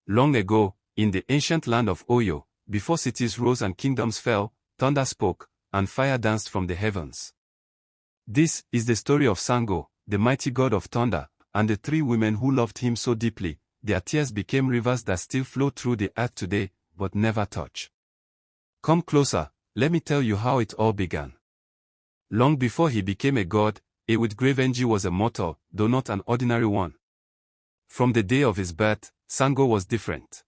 Long ago, in the ancient land of Oyo, before cities rose and kingdoms fell, thunder spoke, and fire danced from the heavens. This is the story of Sango, the mighty god of thunder, and the three women who loved him so deeply. Their tears became rivers that still flow through the earth today, but never touch. Come closer, let me tell you how it all began. Long before he became a god, Ewudgrevenji was a mortal, though not an ordinary one. From the day of his birth, Sango was different.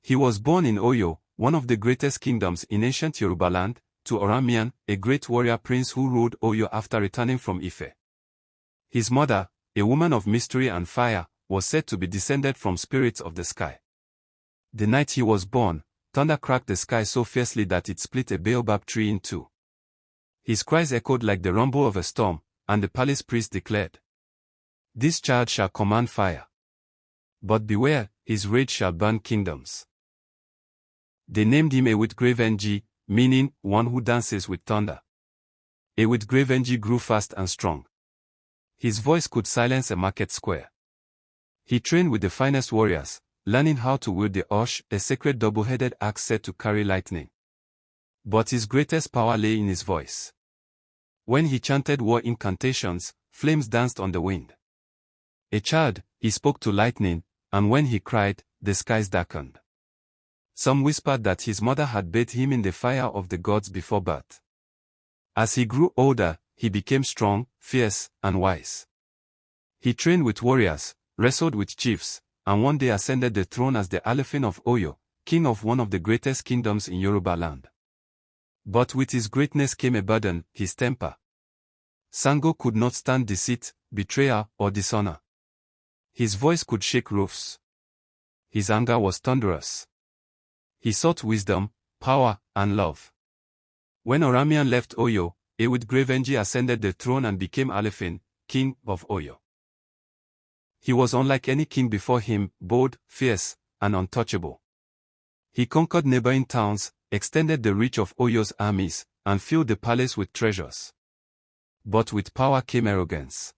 He was born in Oyo, one of the greatest kingdoms in ancient Yoruba land, to Oramian, a great warrior prince who ruled Oyo after returning from Ife. His mother, a woman of mystery and fire, was said to be descended from spirits of the sky. The night he was born, thunder cracked the sky so fiercely that it split a baobab tree in two. His cries echoed like the rumble of a storm, and the palace priest declared, "This child shall command fire. But beware, his rage shall burn kingdoms." They named him Ewudgrevenji, meaning, one who dances with thunder. Ewudgrevenji grew fast and strong. His voice could silence a market square. He trained with the finest warriors, learning how to wield the Osh, a sacred double-headed axe said to carry lightning. But his greatest power lay in his voice. When he chanted war incantations, flames danced on the wind. A child, he spoke to lightning, and when he cried, the skies darkened. Some whispered that his mother had bathed him in the fire of the gods before birth. As he grew older, he became strong, fierce, and wise. He trained with warriors, wrestled with chiefs, and one day ascended the throne as the Alefin of Oyo, king of one of the greatest kingdoms in Yoruba land. But with his greatness came a burden, his temper. Sango could not stand deceit, betrayal, or dishonor. His voice could shake roofs. His anger was thunderous. He sought wisdom, power, and love. When Oramian left Oyo, Ewudgrevenji ascended the throne and became Alefin, king of Oyo. He was unlike any king before him, bold, fierce, and untouchable. He conquered neighboring towns, extended the reach of Oyo's armies, and filled the palace with treasures. But with power came arrogance.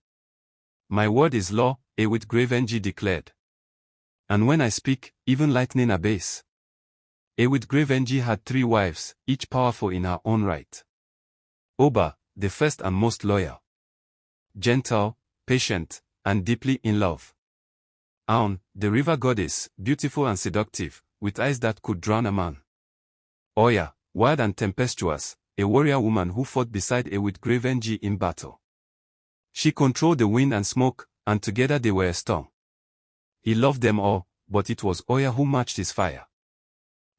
"My word is law," Ewudgrevenji declared. "And when I speak, even lightning obeys." Ewudgrevenji had 3 wives, each powerful in her own right. Oba, the first and most loyal. Gentle, patient, and deeply in love. Aun, the river goddess, beautiful and seductive, with eyes that could drown a man. Oya, wild and tempestuous, a warrior woman who fought beside Ewudgrevenji in battle. She controlled the wind and smoke, and together they were a storm. He loved them all, but it was Oya who matched his fire.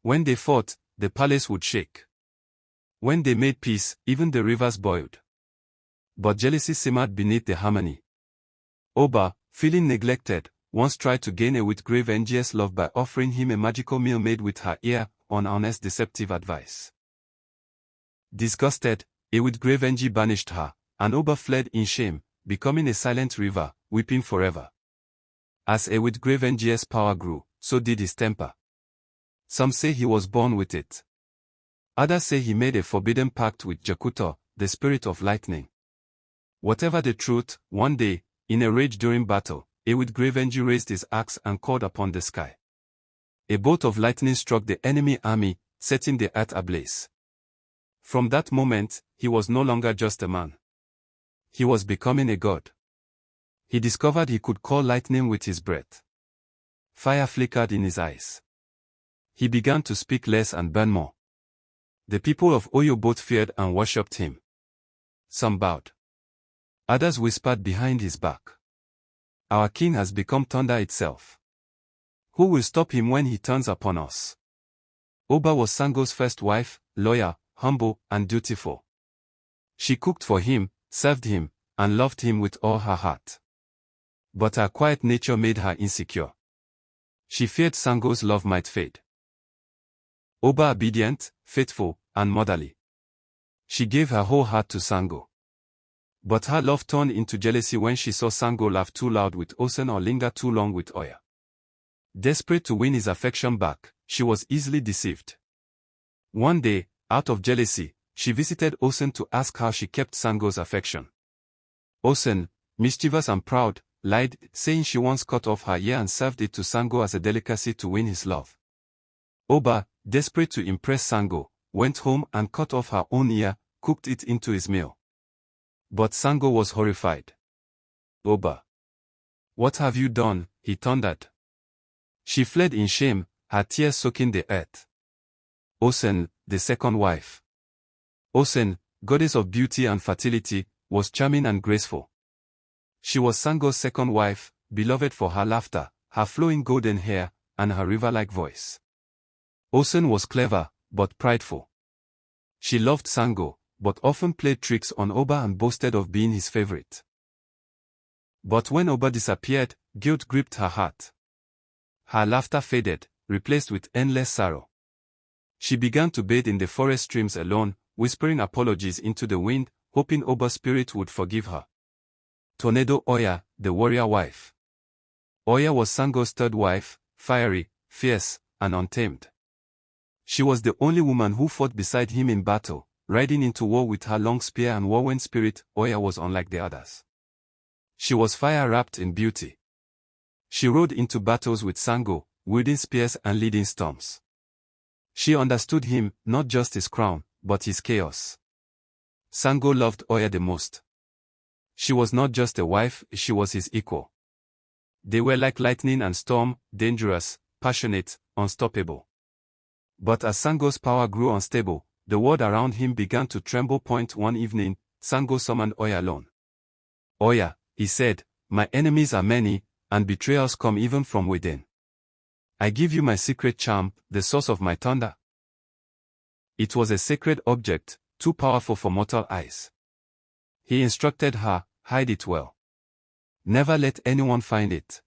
When they fought, the palace would shake. When they made peace, even the rivers boiled. But jealousy simmered beneath the harmony. Oba, feeling neglected, once tried to gain Ewudgrevenji's love by offering him a magical meal made with her ear, on honest deceptive advice. Disgusted, Ewudgrevenji banished her, and Oba fled in shame, becoming a silent river, weeping forever. As Ewudgrevenji's power grew, so did his temper. Some say he was born with it. Others say he made a forbidden pact with Jakuto, the spirit of lightning. Whatever the truth, one day, in a rage during battle, Ewudgrevenji raised his axe and called upon the sky. A bolt of lightning struck the enemy army, setting the earth ablaze. From that moment, he was no longer just a man. He was becoming a god. He discovered he could call lightning with his breath. Fire flickered in his eyes. He began to speak less and burn more. The people of Oyo both feared and worshipped him. Some bowed. Others whispered behind his back, "Our king has become thunder itself. Who will stop him when he turns upon us?" Oba was Sango's first wife, loyal, humble, and dutiful. She cooked for him, served him, and loved him with all her heart. But her quiet nature made her insecure. She feared Sango's love might fade. Oba obedient, faithful, and motherly. She gave her whole heart to Sango. But her love turned into jealousy when she saw Sango laugh too loud with Osun or linger too long with Oya. Desperate to win his affection back, she was easily deceived. One day, out of jealousy, she visited Osun to ask how she kept Sango's affection. Osun, mischievous and proud, lied, saying she once cut off her ear and served it to Sango as a delicacy to win his love. Oba, desperate to impress Sango, went home and cut off her own ear, cooked it into his meal. But Sango was horrified. Oba, what have you done? He thundered. She fled in shame, her tears soaking the earth. Osun, the second wife. Osun, goddess of beauty and fertility, was charming and graceful. She was Sango's second wife, beloved for her laughter, her flowing golden hair, and her river-like voice. Osun was clever, but prideful. She loved Sango, but often played tricks on Oba and boasted of being his favorite. But when Oba disappeared, guilt gripped her heart. Her laughter faded, replaced with endless sorrow. She began to bathe in the forest streams alone, whispering apologies into the wind, hoping Oba's spirit would forgive her. Tornado Oya, the warrior wife. Oya was Sango's third wife, fiery, fierce, and untamed. She was the only woman who fought beside him in battle, riding into war with her long spear and whirlwind spirit. Oya was unlike the others. She was fire-wrapped in beauty. She rode into battles with Sango, wielding spears and leading storms. She understood him, not just his crown, but his chaos. Sango loved Oya the most. She was not just a wife, she was his equal. They were like lightning and storm, dangerous, passionate, unstoppable. But as Sango's power grew unstable, the world around him began to tremble. One evening, Sango summoned Oya alone. Oya, he said, my enemies are many, and betrayals come even from within. I give you my secret charm, the source of my thunder. It was a sacred object, too powerful for mortal eyes. He instructed her, hide it well. Never let anyone find it.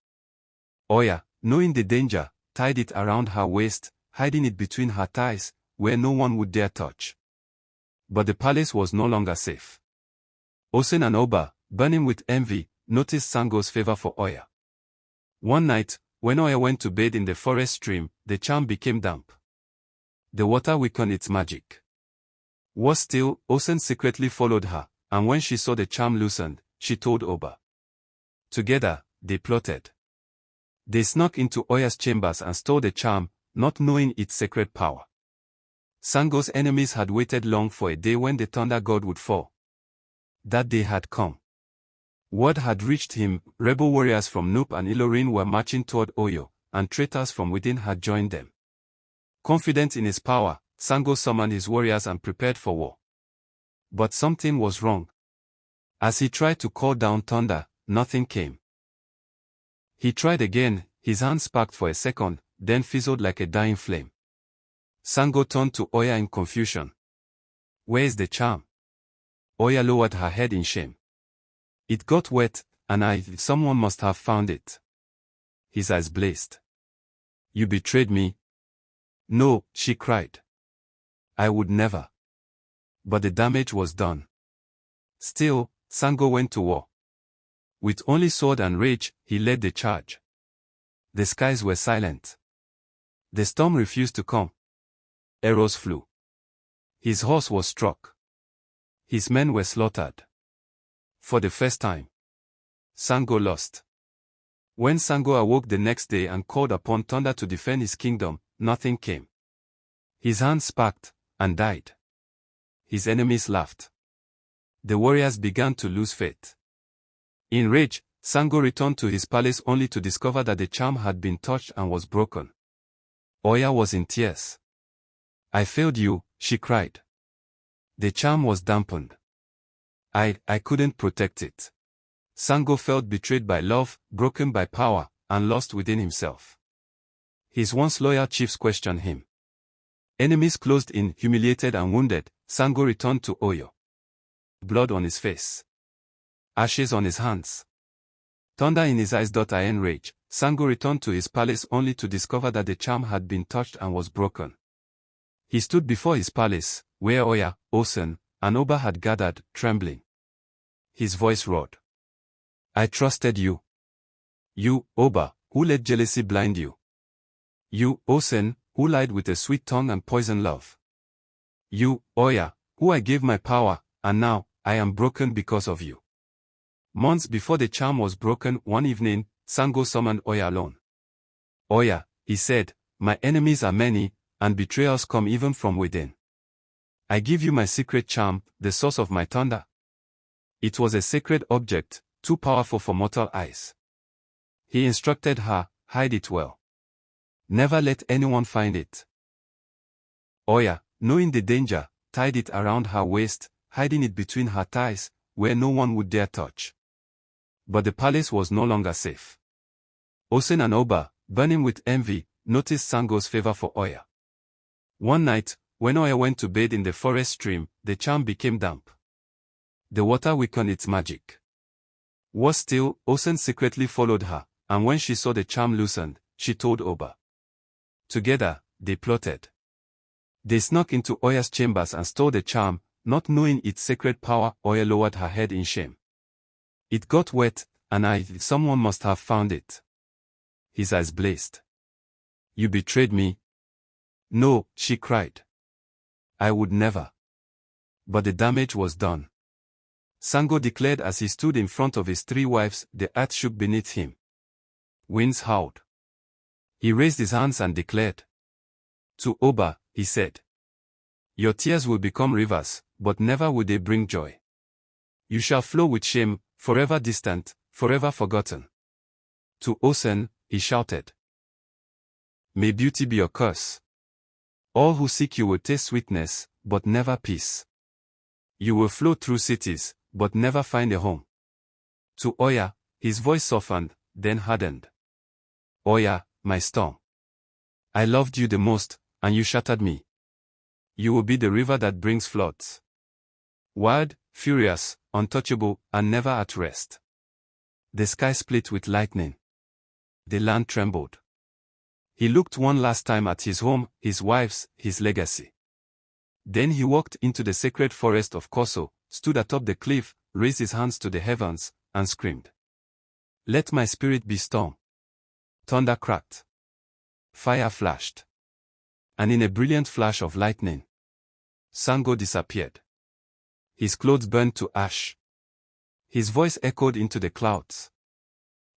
Oya, knowing the danger, tied it around her waist, hiding it between her thighs, where no one would dare touch. But the palace was no longer safe. Osun and Oba, burning with envy, noticed Sango's favor for Oya. One night, when Oya went to bathe in the forest stream, the charm became damp. The water weakened its magic. Worse still, Osun secretly followed her, and when she saw the charm loosened, she told Oba. Together, they plotted. They snuck into Oya's chambers and stole the charm, not knowing its sacred power. Sango's enemies had waited long for a day when the thunder god would fall. That day had come. Word had reached him, rebel warriors from Nupe and Ilorin were marching toward Oyo, and traitors from within had joined them. Confident in his power, Sango summoned his warriors and prepared for war. But something was wrong. As he tried to call down thunder, nothing came. He tried again, his hand sparked for a second, then fizzled like a dying flame. Sango turned to Oya in confusion. Where is the charm? Oya lowered her head in shame. It got wet, and someone must have found it. His eyes blazed. You betrayed me. No, she cried. I would never. But the damage was done. Still, Sango went to war. With only sword and rage, he led the charge. The skies were silent. The storm refused to come. Arrows flew. His horse was struck. His men were slaughtered. For the first time, Sango lost. When Sango awoke the next day and called upon thunder to defend his kingdom, nothing came. His hand sparked, and died. His enemies laughed. The warriors began to lose faith. In rage, Sango returned to his palace only to discover that the charm had been touched and was broken. Oya was in tears. I failed you, she cried. The charm was dampened. I couldn't protect it. Sango felt betrayed by love, broken by power, and lost within himself. His once loyal chiefs questioned him. Enemies closed in, humiliated and wounded, Sango returned to Oyo. Blood on his face. Ashes on his hands. Thunder in his eyes. In rage, Sango returned to his palace only to discover that the charm had been touched and was broken. He stood before his palace, where Oya, Osun, and Oba had gathered, trembling. His voice roared. I trusted you. You, Oba, who let jealousy blind you. You, Osun, who lied with a sweet tongue and poisoned love. You, Oya, who I gave my power, and now, I am broken because of you. Months before the charm was broken, one evening, Sango summoned Oya alone. Oya, he said, my enemies are many, and betrayals come even from within. I give you my secret charm, the source of my thunder. It was a sacred object, too powerful for mortal eyes. He instructed her, hide it well. Never let anyone find it. Oya, knowing the danger, tied it around her waist, hiding it between her thighs, where no one would dare touch. But the palace was no longer safe. Osun and Oba, burning with envy, noticed Sango's favor for Oya. One night, when Oya went to bathe in the forest stream, the charm became damp. The water weakened its magic. Worse still, Osun secretly followed her, and when she saw the charm loosened, she told Oba. Together, they plotted. They snuck into Oya's chambers and stole the charm, not knowing its sacred power. Oya lowered her head in shame. It got wet, and someone must have found it. His eyes blazed. You betrayed me? No, she cried. I would never. But the damage was done. Sango declared as he stood in front of his 3 wives. The earth shook beneath him. Winds howled. He raised his hands and declared. To Oba, he said. Your tears will become rivers, but never will they bring joy. You shall flow with shame, forever distant, forever forgotten. To Osun, he shouted. May beauty be your curse. All who seek you will taste sweetness, but never peace. You will flow through cities, but never find a home. To Oya, his voice softened, then hardened. Oya, my storm. I loved you the most, and you shattered me. You will be the river that brings floods. Wild, furious, untouchable, and never at rest. The sky split with lightning. The land trembled. He looked one last time at his home, his wives, his legacy. Then he walked into the sacred forest of Koso, stood atop the cliff, raised his hands to the heavens, and screamed. Let my spirit be storm. Thunder cracked. Fire flashed. And in a brilliant flash of lightning, Sango disappeared. His clothes burned to ash. His voice echoed into the clouds.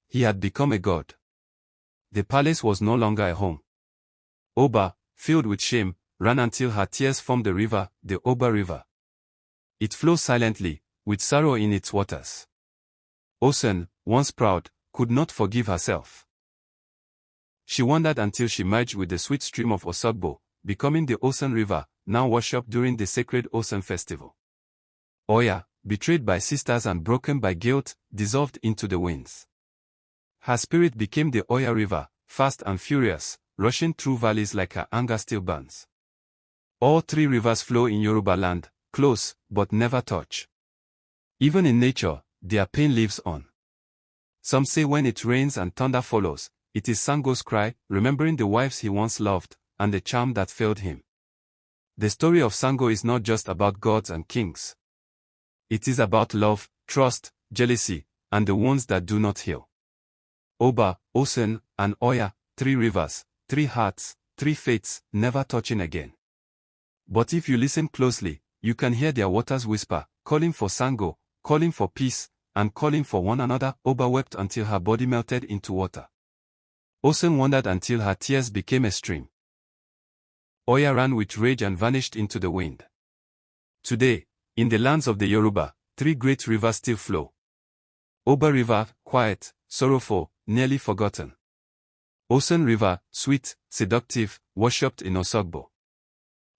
He had become a god. The palace was no longer a home. Oba, filled with shame, ran until her tears formed the river, the Oba River. It flows silently, with sorrow in its waters. Osun, once proud, could not forgive herself. She wandered until she merged with the sweet stream of Osogbo, becoming the Osun River, now worshipped during the sacred Osun festival. Oya, betrayed by sisters and broken by guilt, dissolved into the winds. Her spirit became the Oya River, fast and furious, rushing through valleys like her anger still burns. All 3 rivers flow in Yoruba land, close, but never touch. Even in nature, their pain lives on. Some say when it rains and thunder follows, it is Sango's cry, remembering the wives he once loved, and the charm that failed him. The story of Sango is not just about gods and kings. It is about love, trust, jealousy, and the wounds that do not heal. Oba, Osun, and Oya, 3 rivers, 3 hearts, 3 fates, never touching again. But if you listen closely, you can hear their waters whisper, calling for Sango, calling for peace, and calling for one another. Oba wept until her body melted into water. Osun wandered until her tears became a stream. Oya ran with rage and vanished into the wind. Today, in the lands of the Yoruba, 3 great rivers still flow. Oba River, quiet, sorrowful, nearly forgotten. Osun River, sweet, seductive, worshipped in Osogbo.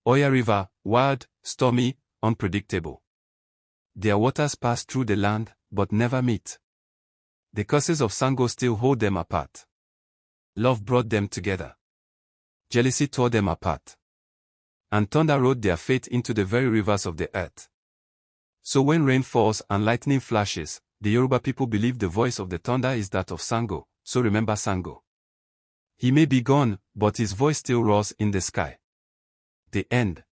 Oya River, wild, stormy, unpredictable. Their waters pass through the land, but never meet. The curses of Sango still hold them apart. Love brought them together. Jealousy tore them apart. And thunder wrote their fate into the very rivers of the earth. So when rain falls and lightning flashes, the Yoruba people believe the voice of the thunder is that of Sango, so remember Sango. He may be gone, but his voice still roars in the sky. The end.